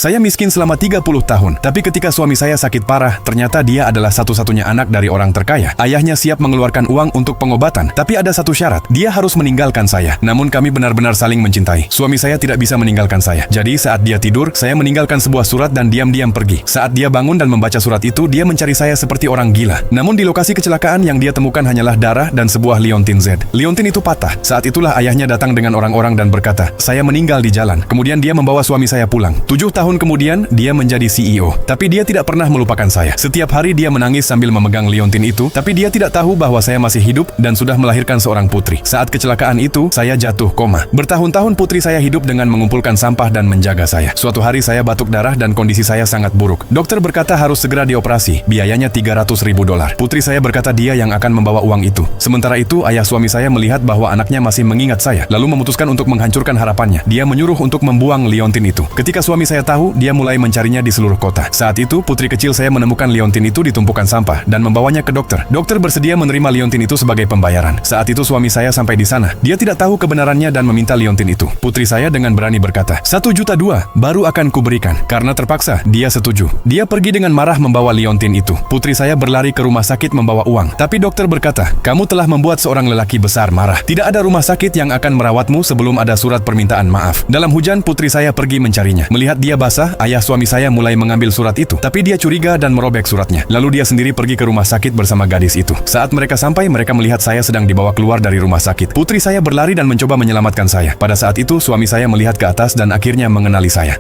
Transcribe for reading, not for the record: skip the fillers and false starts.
Saya miskin selama 30 tahun, tapi ketika suami saya sakit parah, ternyata dia adalah satu-satunya anak dari orang terkaya. Ayahnya siap mengeluarkan uang untuk pengobatan, tapi ada satu syarat, dia harus meninggalkan saya. Namun kami benar-benar saling mencintai. Suami saya tidak bisa meninggalkan saya. Jadi saat dia tidur, saya meninggalkan sebuah surat dan diam-diam pergi. Saat dia bangun dan membaca surat itu, dia mencari saya seperti orang gila. Namun di lokasi kecelakaan yang dia temukan hanyalah darah dan sebuah liontin Z. Liontin itu patah. Saat itulah ayahnya datang dengan orang-orang dan berkata, "Saya meninggal di jalan." Kemudian dia membawa suami saya pulang. 7 tahun kemudian, dia menjadi CEO. Tapi dia tidak pernah melupakan saya. Setiap hari dia menangis sambil memegang liontin itu, tapi dia tidak tahu bahwa saya masih hidup dan sudah melahirkan seorang putri. Saat kecelakaan itu, saya jatuh koma. Bertahun-tahun putri saya hidup dengan mengumpulkan sampah dan menjaga saya. Suatu hari saya batuk darah dan kondisi saya sangat buruk. Dokter berkata harus segera dioperasi. Biayanya $300.000. Putri saya berkata dia yang akan membawa uang itu. Sementara itu, ayah suami saya melihat bahwa anaknya masih mengingat saya, lalu memutuskan untuk menghancurkan harapannya. Dia menyuruh untuk membuang liontin itu. Ketika suami saya tahu, dia mulai mencarinya di seluruh kota. Saat itu, putri kecil saya menemukan liontin itu di tumpukan sampah dan membawanya ke dokter. Dokter bersedia menerima liontin itu sebagai pembayaran. Saat itu suami saya sampai di sana. Dia tidak tahu kebenarannya dan meminta liontin itu. Putri saya dengan berani berkata, "1,2 juta baru akan kuberikan." Karena terpaksa, dia setuju. Dia pergi dengan marah membawa liontin itu. Putri saya berlari ke rumah sakit membawa uang. Tapi dokter berkata, "Kamu telah membuat seorang lelaki besar marah. Tidak ada rumah sakit yang akan merawatmu sebelum ada surat permintaan maaf." Dalam hujan, putri saya pergi mencarinya. Melihat dia basah, ayah suami saya mulai mengambil surat itu. Tapi dia curiga dan merobek suratnya. Lalu dia sendiri pergi ke rumah sakit bersama gadis itu. Saat mereka sampai, mereka melihat saya sedang dibawa keluar dari rumah sakit. Putri saya berlari dan mencoba menyelamatkan saya. Pada saat itu, suami saya melihat ke atas dan akhirnya mengenali saya.